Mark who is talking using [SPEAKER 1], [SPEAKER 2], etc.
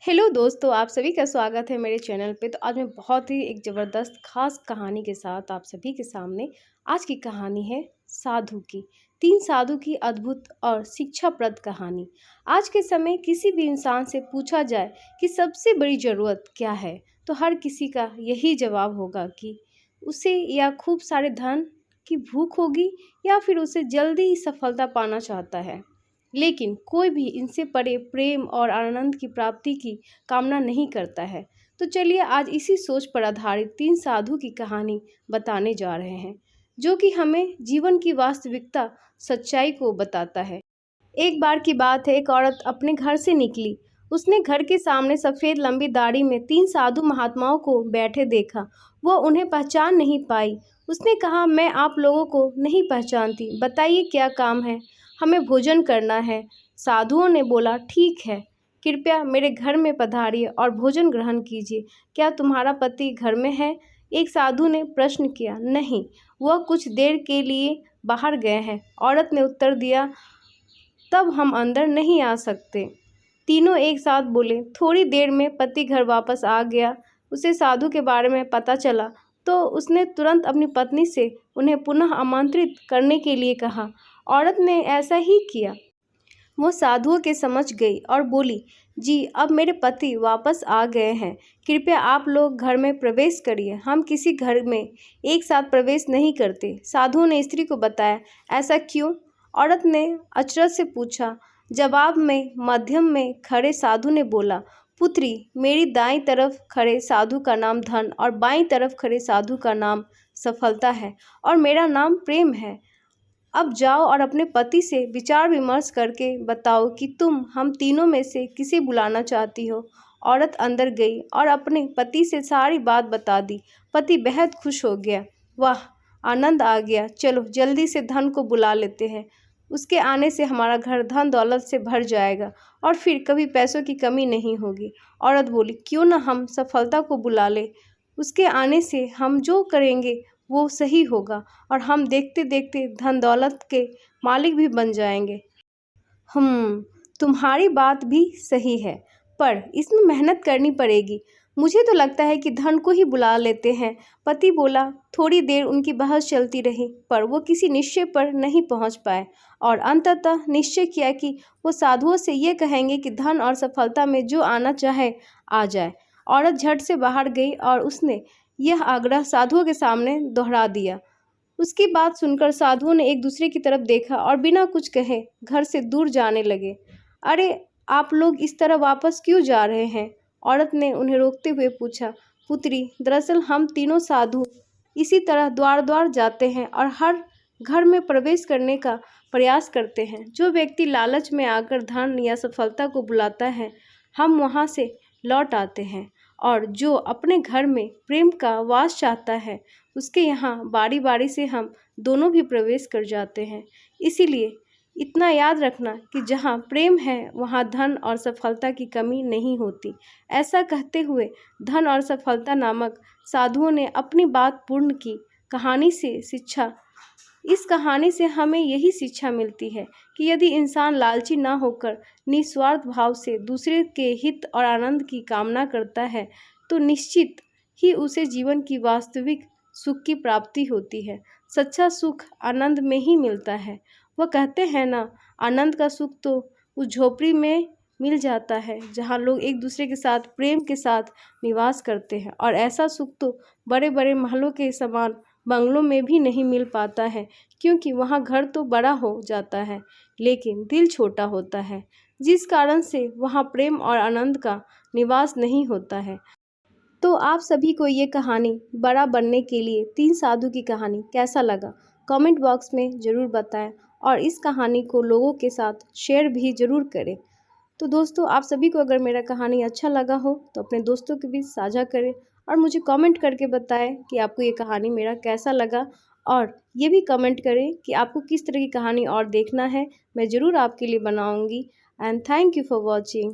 [SPEAKER 1] Hello दोस्तों, आप सभी का स्वागत है मेरे चैनल पे। तो आज मैं बहुत ही एक ज़बरदस्त ख़ास कहानी के साथ आप सभी के सामने आज की कहानी है साधु की। 3 साधु की अद्भुत और शिक्षाप्रद कहानी। आज के समय किसी भी इंसान से पूछा जाए कि सबसे बड़ी ज़रूरत क्या है, तो हर किसी का यही जवाब होगा कि उसे या खूब सारे धन की भूख होगी या फिर उसे जल्दी ही सफलता पाना चाहता है। लेकिन कोई भी इनसे परे प्रेम और आनंद की प्राप्ति की कामना नहीं करता है। तो चलिए आज इसी सोच पर आधारित 3 साधु की कहानी बताने जा रहे हैं, जो कि हमें जीवन की वास्तविकता सच्चाई को बताता है। एक बार की बात है, एक औरत अपने घर से निकली। उसने घर के सामने सफ़ेद लंबी दाढ़ी में 3 साधु महात्माओं को बैठे देखा। वह उन्हें पहचान नहीं पाई। उसने कहा, मैं आप लोगों को नहीं पहचानती, बताइए क्या काम है? हमें भोजन करना है। साधुओं ने बोला, ठीक है, कृपया मेरे घर में पधारिए और भोजन ग्रहण कीजिए। क्या तुम्हारा पति घर में है? एक साधु ने प्रश्न किया। नहीं, वह कुछ देर के लिए बाहर गए हैं। औरत ने उत्तर दिया, तब हम अंदर नहीं आ सकते। तीनों एक साथ बोले। थोड़ी देर में पति घर वापस आ गया। उसे साधु के बारे में पता चला तो उसने तुरंत अपनी पत्नी से उन्हें पुनः आमंत्रित करने के लिए कहा। औरत ने ऐसा ही किया। वो साधुओं के समझ गई और बोली, जी, अब मेरे पति वापस आ गए हैं। कृपया आप लोग घर में प्रवेश करिए। हम किसी घर में एक साथ प्रवेश नहीं करते। साधुओं ने स्त्री को बताया। ऐसा क्यों? औरत ने अचरज से पूछा। जवाब में मध्यम में खड़े साधु ने बोला, पुत्री, मेरी दाईं तरफ खड़े साधु का नाम धन और बाईं तरफ खड़े साधु का नाम सफलता है और मेरा नाम प्रेम है। अब जाओ और अपने पति से विचार विमर्श करके बताओ कि तुम हम तीनों में से किसे बुलाना चाहती हो। औरत अंदर गई और अपने पति से सारी बात बता दी। पति बेहद खुश हो गया। वाह, आनंद आ गया, चलो जल्दी से धन को बुला लेते हैं। उसके आने से हमारा घर धन दौलत से भर जाएगा और फिर कभी पैसों की कमी नहीं होगी। औरत बोली, क्यों ना हम सफलता को बुला ले। उसके आने से हम जो करेंगे वो सही होगा और हम देखते देखते धन दौलत के मालिक भी बन जाएंगे। तुम्हारी बात भी सही है, पर इसमें मेहनत करनी पड़ेगी। मुझे तो लगता है कि धन को ही बुला लेते हैं। पति बोला। थोड़ी देर उनकी बहस चलती रही, पर वो किसी निश्चय पर नहीं पहुंच पाए और अंततः निश्चय किया कि वो साधुओं से ये कहेंगे कि धन और सफलता में जो आना चाहे आ जाए। औरत झट से बाहर गई और उसने यह आग्रह साधुओं के सामने दोहरा दिया। उसकी बात सुनकर साधुओं ने एक दूसरे की तरफ देखा और बिना कुछ कहे घर से दूर जाने लगे। अरे, आप लोग इस तरह वापस क्यों जा रहे हैं? औरत ने उन्हें रोकते हुए पूछा। पुत्री, दरअसल हम तीनों साधु इसी तरह द्वार द्वार जाते हैं और हर घर में प्रवेश करने का प्रयास करते हैं। जो व्यक्ति लालच में आकर धन या सफलता को बुलाता है, हम वहाँ से लौट आते हैं, और जो अपने घर में प्रेम का वास चाहता है, उसके यहाँ बारी बारी से हम दोनों भी प्रवेश कर जाते हैं। इसीलिए इतना याद रखना कि जहाँ प्रेम है वहाँ धन और सफलता की कमी नहीं होती। ऐसा कहते हुए धन और सफलता नामक साधुओं ने अपनी बात पूर्ण की। इस कहानी से हमें यही शिक्षा मिलती है कि यदि इंसान लालची ना होकर निस्वार्थ भाव से दूसरे के हित और आनंद की कामना करता है, तो निश्चित ही उसे जीवन की वास्तविक सुख की प्राप्ति होती है। सच्चा सुख आनंद में ही मिलता है। वह कहते हैं ना, आनंद का सुख तो उस झोपड़ी में मिल जाता है जहाँ लोग एक दूसरे के साथ प्रेम के साथ निवास करते हैं, और ऐसा सुख तो बड़े बड़े महलों के समान बंगलों में भी नहीं मिल पाता है, क्योंकि वहाँ घर तो बड़ा हो जाता है लेकिन दिल छोटा होता है, जिस कारण से वहाँ प्रेम और आनंद का निवास नहीं होता है। तो आप सभी को ये कहानी बड़ा बनने के लिए 3 साधु की कहानी कैसा लगा, कमेंट बॉक्स में ज़रूर बताएं और इस कहानी को लोगों के साथ शेयर भी ज़रूर करें। तो दोस्तों, आप सभी को अगर मेरा कहानी अच्छा लगा हो तो अपने दोस्तों के बीच साझा करें और मुझे कमेंट करके बताएं कि आपको ये कहानी मेरा कैसा लगा, और ये भी कमेंट करें कि आपको किस तरह की कहानी और देखना है। मैं ज़रूर आपके लिए बनाऊंगी। And thank you for watching.